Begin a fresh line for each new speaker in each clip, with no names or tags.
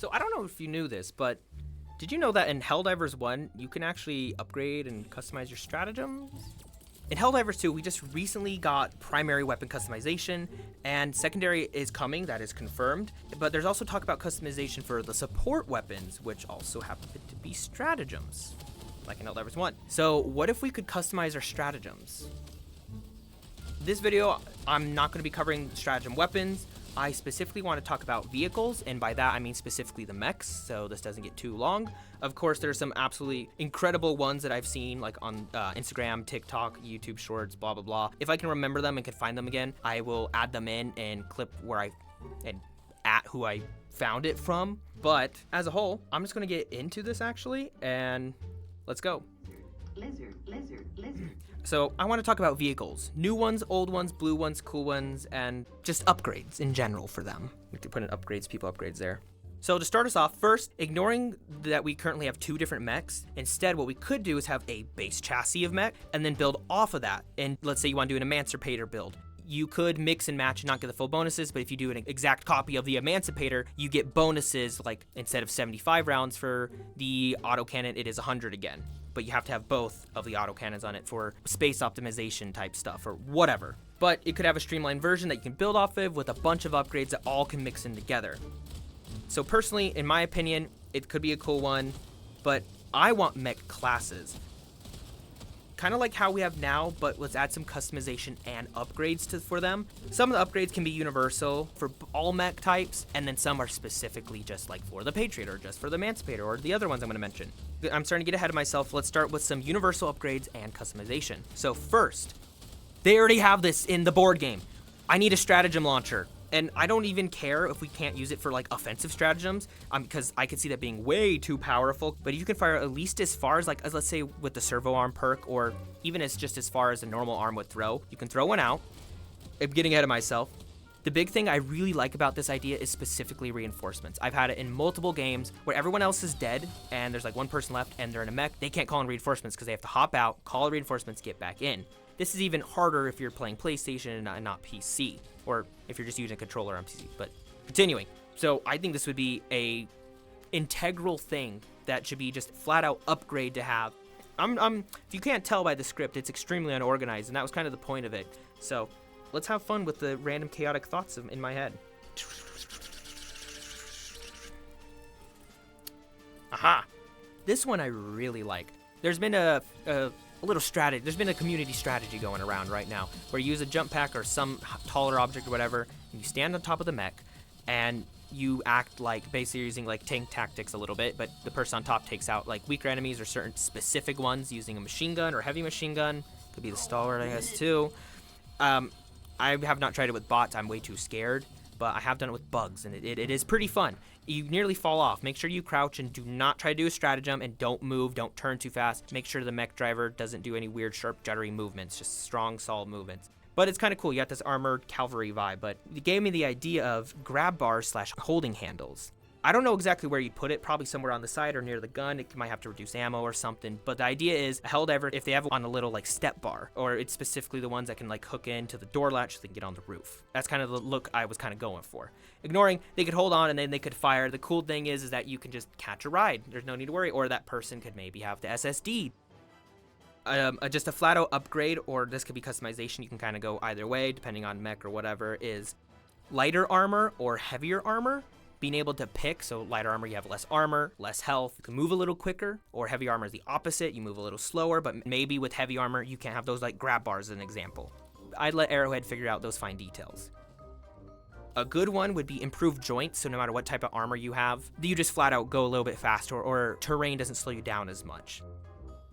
So I don't know if you knew this, but did you know that in Helldivers 1, you can actually upgrade and customize your stratagems? In Helldivers 2, we just recently got primary weapon customization, and secondary is coming, that is confirmed. But there's also talk about customization for the support weapons, which also happen to be stratagems, like in Helldivers 1. So what if we could customize our stratagems? This video, I'm not going to be covering stratagem weapons. I specifically want to talk about vehicles, and by that I mean specifically the mechs, so this doesn't get too long. Of course, there's some absolutely incredible ones that I've seen, like on Instagram, TikTok, YouTube Shorts, blah, blah, blah. If I can remember them and can find them again, I will add them in and clip at who I found it from. But as a whole, I'm just going to get into this actually, and let's go.
Lizard.
So I want to talk about vehicles. New ones, old ones, blue ones, cool ones, and just upgrades in general for them. We could put in upgrades, people upgrades there. So to start us off, first, ignoring that we currently have two different mechs, instead what we could do is have a base chassis of mech and then build off of that. And let's say you want to do an Emancipator build. You could mix and match and not get the full bonuses, but if you do an exact copy of the Emancipator, you get bonuses, like instead of 75 rounds for the autocannon, it is 100 again. But you have to have both of the autocannons on it for space optimization type stuff or whatever. But it could have a streamlined version that you can build off of with a bunch of upgrades that all can mix in together. So personally, in my opinion, it could be a cool one, but I want mech classes. Kind of like how we have now, but let's add some customization and upgrades for them. Some of the upgrades can be universal for all mech types, and then some are specifically just like for the Patriot or just for the Emancipator or the other ones I'm going to mention. I'm starting to get ahead of myself. Let's start with some universal upgrades and customization. So first, they already have this in the board game. I need a stratagem launcher. And I don't even care if we can't use it for like offensive stratagems, because I could see that being way too powerful. But you can fire at least as far as let's say with the servo arm perk, or even as far as a normal arm would throw. You can throw one out. I'm getting ahead of myself. The big thing I really like about this idea is specifically reinforcements. I've had it in multiple games where everyone else is dead and there's like one person left and they're in a mech. They can't call in reinforcements because they have to hop out, call reinforcements, get back in. This is even harder if you're playing PlayStation and not PC, or if you're just using a controller on PC, but continuing. So I think this would be a integral thing that should be just flat out upgrade to have. If you can't tell by the script, it's extremely unorganized, and that was kind of the point of it. So let's have fun with the random chaotic thoughts in my head. Aha! This one I really like. There's been a little strategy. There's been a community strategy going around right now where you use a jump pack or some taller object or whatever, and you stand on top of the mech, and you act like basically using like tank tactics a little bit, but the person on top takes out like weaker enemies or certain specific ones using a machine gun or heavy machine gun. Could be the stalwart, I guess, too. I have not tried it with bots. I'm way too scared, but I have done it with bugs, and it is pretty fun. You nearly fall off. Make sure you crouch and do not try to do a stratagem, and don't move, don't turn too fast. Make sure the mech driver doesn't do any weird, sharp, juddery movements, just strong, solid movements. But it's kind of cool. You got this armored cavalry vibe, but it gave me the idea of grab bars / holding handles. I don't know exactly where you'd put it, probably somewhere on the side or near the gun. It might have to reduce ammo or something, but the idea is a Helldiver, if they have it on a little like step bar, or it's specifically the ones that can like hook into the door latch so they can get on the roof. That's kind of the look I was kind of going for. Ignoring, they could hold on and then they could fire. The cool thing is that you can just catch a ride. There's no need to worry, or that person could maybe have the SSD. Just a flat out upgrade, or this could be customization. You can kind of go either way depending on mech or whatever, is lighter armor or heavier armor. Being able to pick, so lighter armor, you have less armor, less health, you can move a little quicker, or heavy armor is the opposite, you move a little slower, but maybe with heavy armor, you can't have those like grab bars as an example. I'd let Arrowhead figure out those fine details. A good one would be improved joints, so no matter what type of armor you have, you just flat out go a little bit faster, or terrain doesn't slow you down as much.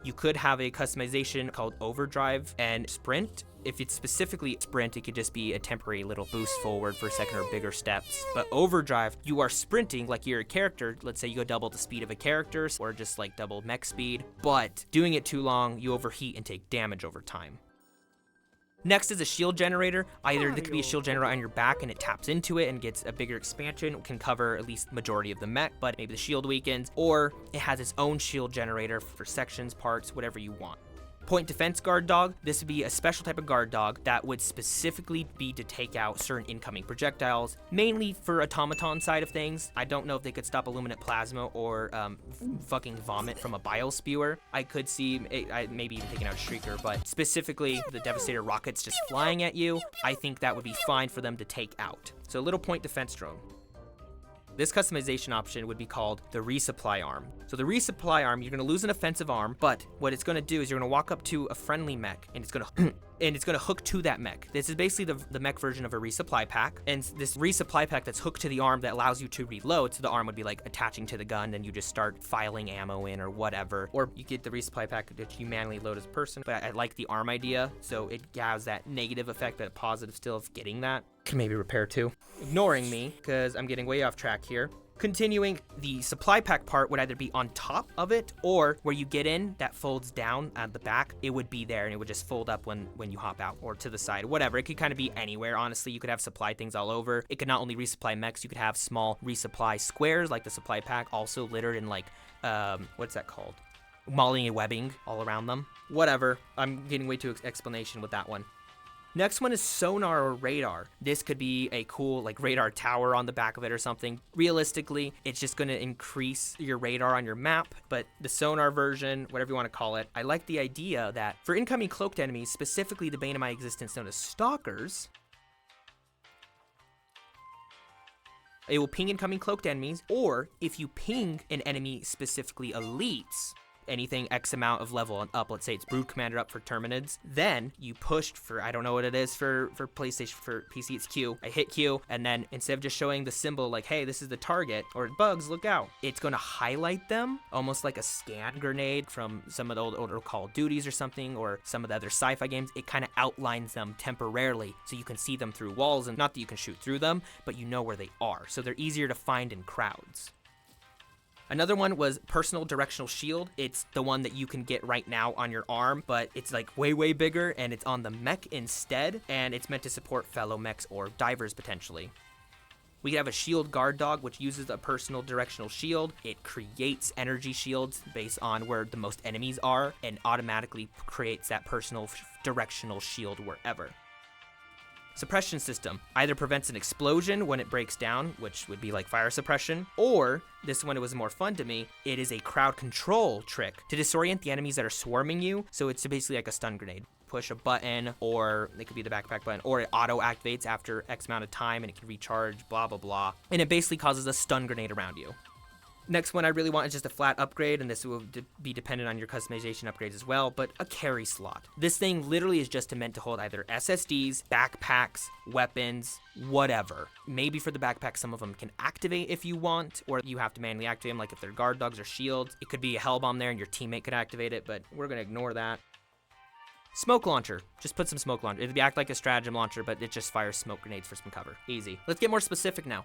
You could have a customization called overdrive and sprint. If it's specifically sprint, it could just be a temporary little boost forward for a second or bigger steps. But overdrive, you are sprinting like you're a character. Let's say you go double the speed of a character, or just like double mech speed. But doing it too long, you overheat and take damage over time. Next is a shield generator. Either there could be a shield generator on your back and it taps into it and gets a bigger expansion. It can cover at least majority of the mech, but maybe the shield weakens. Or it has its own shield generator for sections, parts, whatever you want. Point defense guard dog. This would be a special type of guard dog that would specifically be to take out certain incoming projectiles, mainly for automaton side of things. I don't know if they could stop illuminate plasma or fucking vomit from a bile spewer. I could see maybe even taking out a shrieker, but specifically the Devastator rockets just flying at you, I think that would be fine for them to take out. So a little point defense drone. This customization option would be called the resupply arm. So the resupply arm, you're gonna lose an offensive arm, but what it's gonna do is you're gonna walk up to a friendly mech and it's gonna hook to that mech. This is basically the mech version of a resupply pack. And this resupply pack that's hooked to the arm that allows you to reload. So the arm would be like attaching to the gun and you just start filing ammo in or whatever. Or you get the resupply pack that you manually load as a person. But I like the arm idea. So it has that negative effect, but a positive still of getting that. Can maybe repair too. Ignoring me, because I'm getting way off track here. Continuing, the supply pack part would either be on top of it or where you get in, that folds down at the back, it would be there and it would just fold up when you hop out or to the side, whatever. It could kind of be anywhere, honestly. You could have supply things all over. It could not only resupply mechs, you could have small resupply squares like the supply pack, also littered in like, what's that called? Molly and webbing all around them. Whatever, I'm getting way too explanation with that one. Next one is sonar or radar. This could be a cool like radar tower on the back of it or something. Realistically, it's just going to increase your radar on your map, but the sonar version, whatever you want to call it, I like the idea that for incoming cloaked enemies, specifically the bane of my existence known as stalkers, it will ping incoming cloaked enemies, or if you ping an enemy, specifically elites, anything X amount of level and up, let's say it's Brood Commander up for Terminids, then you pushed for, I don't know what it is for PlayStation, for PC it's Q, I hit Q, and then instead of just showing the symbol like, hey, this is the target, or bugs, look out, it's gonna highlight them, almost like a scan grenade from some of the older Call of Duties or something, or some of the other sci-fi games. It kind of outlines them temporarily, so you can see them through walls, and not that you can shoot through them, but you know where they are, so they're easier to find in crowds. Another one was personal directional shield. It's the one that you can get right now on your arm, but it's like way bigger and it's on the mech instead, and it's meant to support fellow mechs or divers potentially. We could have a shield guard dog, which uses a personal directional shield. It creates energy shields based on where the most enemies are and automatically creates that personal directional shield wherever. Suppression system either prevents an explosion when it breaks down, which would be like fire suppression, or this one, it was more fun to me, it is a crowd control trick to disorient the enemies that are swarming you. So it's basically like a stun grenade. Push a button, or it could be the backpack button, or it auto activates after X amount of time and it can recharge, blah blah blah, and it basically causes a stun grenade around you. Next one I really want is just a flat upgrade, and this will be dependent on your customization upgrades as well, but a carry slot. This thing literally is just meant to hold either SSDs, backpacks, weapons, whatever. Maybe for the backpack, some of them can activate if you want, or you have to manually activate them, like if they're guard dogs or shields. It could be a hell bomb there and your teammate could activate it, but we're gonna ignore that. Smoke launcher. Just put some smoke launcher. It'd act like a stratagem launcher, but it just fires smoke grenades for some cover. Easy. Let's get more specific now.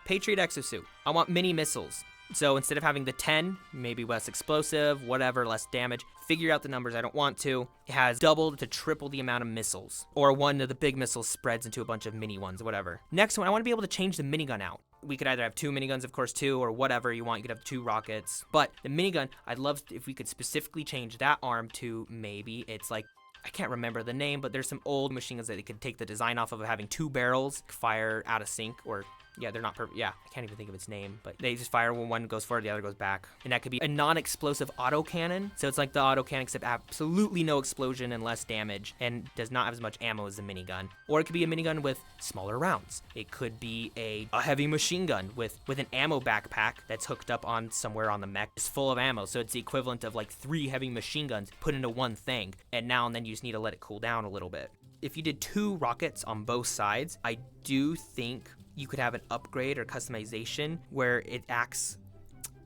Patriot exosuit. I want mini missiles. So instead of having the 10, maybe less explosive, whatever, less damage, figure out the numbers. I don't want to. It has double to triple the amount of missiles. Or one of the big missiles spreads into a bunch of mini ones, whatever. Next one, I want to be able to change the minigun out. We could either have 2 miniguns, of course, 2, or whatever you want. You could have 2 rockets. But the minigun, I'd love if we could specifically change that arm to maybe it's like, I can't remember the name, but there's some old machine guns that they could take the design off of having 2 barrels, fire out of sync, or yeah, they're not perfect. Yeah, I can't even think of its name, but they just fire when one goes forward, the other goes back. And that could be a non-explosive autocannon. So it's like the autocannon, except absolutely no explosion and less damage, and does not have as much ammo as the minigun. Or it could be a minigun with smaller rounds. It could be a heavy machine gun with an ammo backpack that's hooked up on somewhere on the mech. It's full of ammo, so it's the equivalent of like 3 heavy machine guns put into one thing. And now and then you just need to let it cool down a little bit. If you did 2 rockets on both sides, I do think you could have an upgrade or customization where it acts.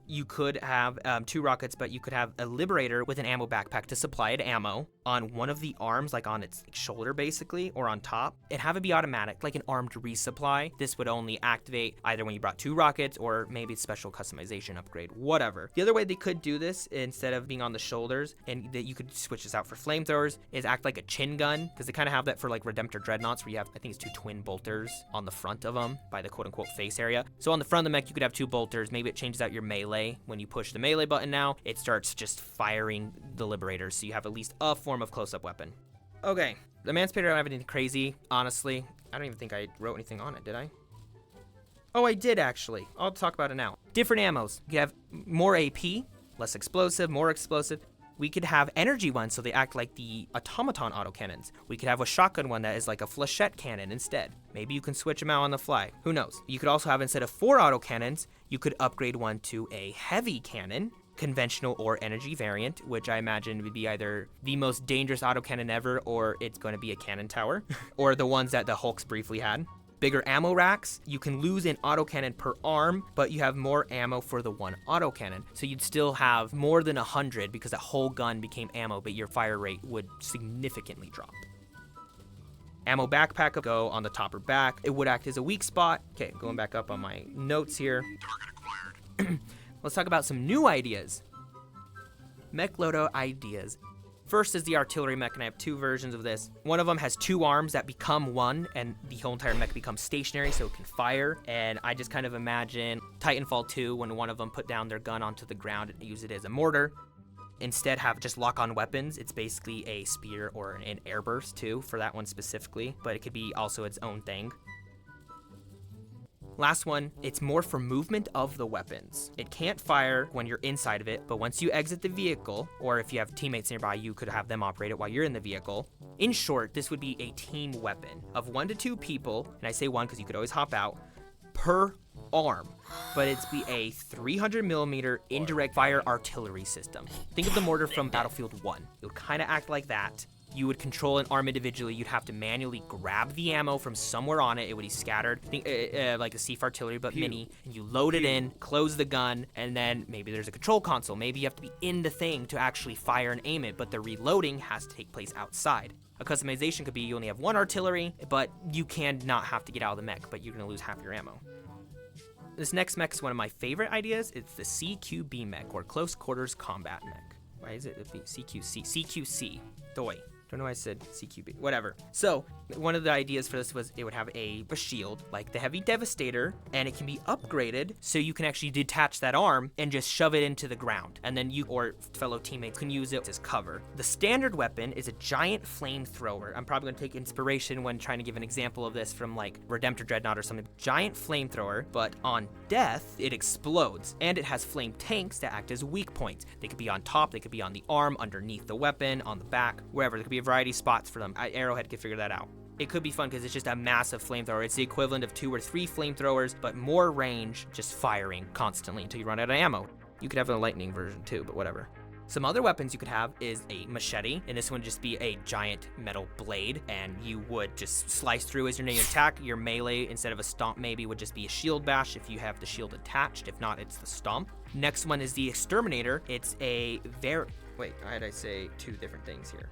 You could have 2 rockets, but you could have a Liberator with an ammo backpack to supply it ammo on one of the arms, like on its shoulder basically, or on top, and have it be automatic, like an armed resupply. This would only activate either when you brought 2 rockets or maybe it's special customization upgrade, whatever. The other way they could do this, instead of being on the shoulders, and that you could switch this out for flamethrowers, is act like a chin gun, because they kind of have that for like Redemptor Dreadnoughts, where you have, I think it's 2 twin bolters on the front of them by the quote-unquote face area. So on the front of the mech, you could have 2 bolters. Maybe it changes out your melee melee. When you push the melee button now, it starts just firing the liberators, so you have at least a form of close-up weapon. Okay, the Emancipator, I don't have anything crazy, honestly. I don't even think I wrote anything on it, did I? Oh, I did actually. I'll talk about it now. Different ammos. You have more AP, less explosive, more explosive. We could have energy ones, so they act like the automaton autocannons. We could have a shotgun one that is like a flechette cannon instead. Maybe you can switch them out on the fly. Who knows? You could also have, instead of 4 autocannons, you could upgrade one to a heavy cannon, conventional or energy variant, which I imagine would be either the most dangerous autocannon ever, or it's going to be a cannon tower, or the ones that the Hulks briefly had. Bigger ammo racks, you can lose an autocannon per arm, but you have more ammo for the one autocannon. So you'd still have more than 100 because that whole gun became ammo, but your fire rate would significantly drop. Ammo backpack would go on the top or back. It would act as a weak spot. Okay, going back up on my notes here.
Target acquired.
Let's talk about some new ideas. Mech loadout ideas. First is the artillery mech, and I have 2 versions of this. One of them has 2 arms that become one, and the whole entire mech becomes stationary so it can fire. And I just kind of imagine Titanfall 2 when one of them put down their gun onto the ground and use it as a mortar. Instead have just lock-on weapons. It's basically a spear or an airburst too for that one specifically, but it could be also its own thing. Last one, it's more for movement of the weapons. It can't fire when you're inside of it, but once you exit the vehicle, or if you have teammates nearby, you could have them operate it while you're in the vehicle. In short, this would be a team weapon of 1 to 2 people, and I say 1 because you could always hop out, per arm, but it's be a 300mm indirect fire artillery system. Think of the mortar from Battlefield 1. It would kind of act like that. You would control an arm individually. You'd have to manually grab the ammo from somewhere on it. It would be scattered, think, like a Siege artillery, but mini. And you load it in, close the gun, and then maybe there's a control console. Maybe you have to be in the thing to actually fire and aim it, but the reloading has to take place outside. A customization could be you only have 1 artillery, but you can not have to get out of the mech, but you're going to lose half your ammo. This next mech is one of my favorite ideas. It's the CQB mech, or Close Quarters Combat Mech. Why is it CQC? CQC. Doi. Don't know why I said CQB. Whatever. So, one of the ideas for this was it would have a shield, like the Heavy Devastator, and it can be upgraded so you can actually detach that arm and just shove it into the ground. And then you or fellow teammates can use it as cover. The standard weapon is a giant flamethrower. I'm probably going to take inspiration when trying to give an example of this from like Redemptor Dreadnought or something. Giant flamethrower, but on death, it explodes. And it has flame tanks that act as weak points. They could be on top, they could be on the arm, underneath the weapon, on the back, wherever. There could be a variety of spots for them. Arrowhead could figure that out. It could be fun because it's just a massive flamethrower. It's the equivalent of 2 or 3 flamethrowers, but more range, just firing constantly until you run out of ammo. You could have a lightning version too, but whatever. Some other weapons you could have is a machete, and this one would just be a giant metal blade, and you would just slice through as your main attack. Your melee, instead of a stomp maybe, would just be a shield bash if you have the shield attached. If not, it's the stomp. Next one is the Exterminator. It's a wait, why did I say 2 different things here?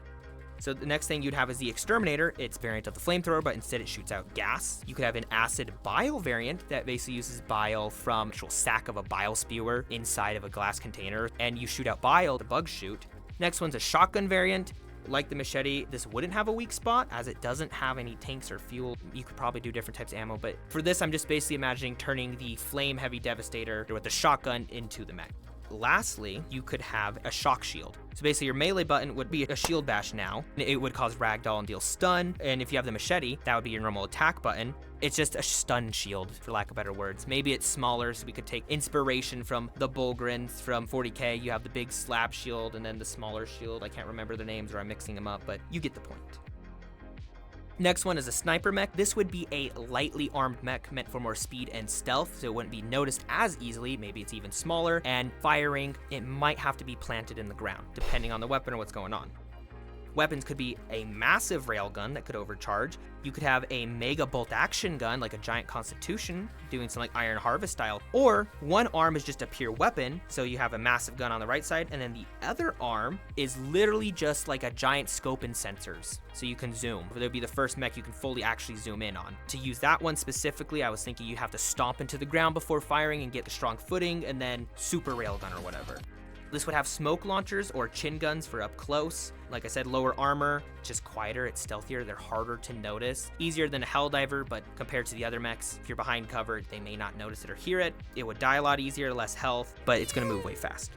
So the next thing you'd have is the Exterminator. It's variant of the flamethrower, but instead it shoots out gas. You could have an acid bile variant that basically uses bile from actual sack of a bile spewer inside of a glass container, and you shoot out bile, the bugs shoot. Next one's a shotgun variant. Like the machete, this wouldn't have a weak spot as it doesn't have any tanks or fuel. You could probably do different types of ammo, but for this, I'm just basically imagining turning the Flame Heavy Devastator with the shotgun into the mech. Lastly, you could have a shock shield. So basically your melee button would be a shield bash now. It would cause ragdoll and deal stun. And if you have the machete, that would be your normal attack button. It's just a stun shield, for lack of better words. Maybe it's smaller, so we could take inspiration from the Bullgrins from 40K. You have the big slab shield and then the smaller shield. I can't remember the names or I'm mixing them up, but you get the point. Next one is a sniper mech. This would be a lightly armed mech meant for more speed and stealth, so it wouldn't be noticed as easily. Maybe it's even smaller, and firing, it might have to be planted in the ground, depending on the weapon or what's going on. Weapons could be a massive railgun that could overcharge. You could have a mega bolt action gun, like a giant Constitution, doing some like Iron Harvest style. Or one arm is just a pure weapon, so you have a massive gun on the right side, and then the other arm is literally just like a giant scope and sensors, so you can zoom. There'll be the first mech you can fully actually zoom in on. To use that one specifically, I was thinking you have to stomp into the ground before firing and get the strong footing, and then super railgun or whatever. This would have smoke launchers or chin guns for up close. Like I said, lower armor, just quieter, it's stealthier, they're harder to notice. Easier than a Helldiver, but compared to the other mechs, if you're behind cover, they may not notice it or hear it. It would die a lot easier, less health, but it's gonna move way fast.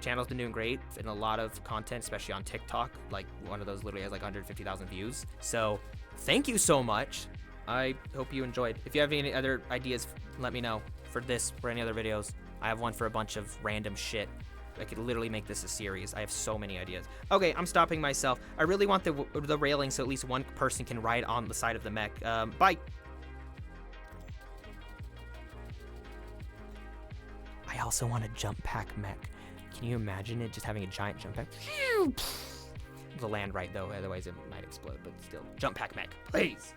Channel's been doing great in a lot of content, especially on TikTok. Like one of those literally has like 150,000 views. So thank you so much. I hope you enjoyed. If you have any other ideas, let me know for this or any other videos. I have one for a bunch of random shit. I could literally make this a series. I have so many ideas. Okay, I'm stopping myself. I really want the railing so at least one person can ride on the side of the mech. Bye. I also want a jump pack mech. Can you imagine it just having a giant jump pack? It'll land right though, otherwise it might explode, but still. Jump pack mech, please.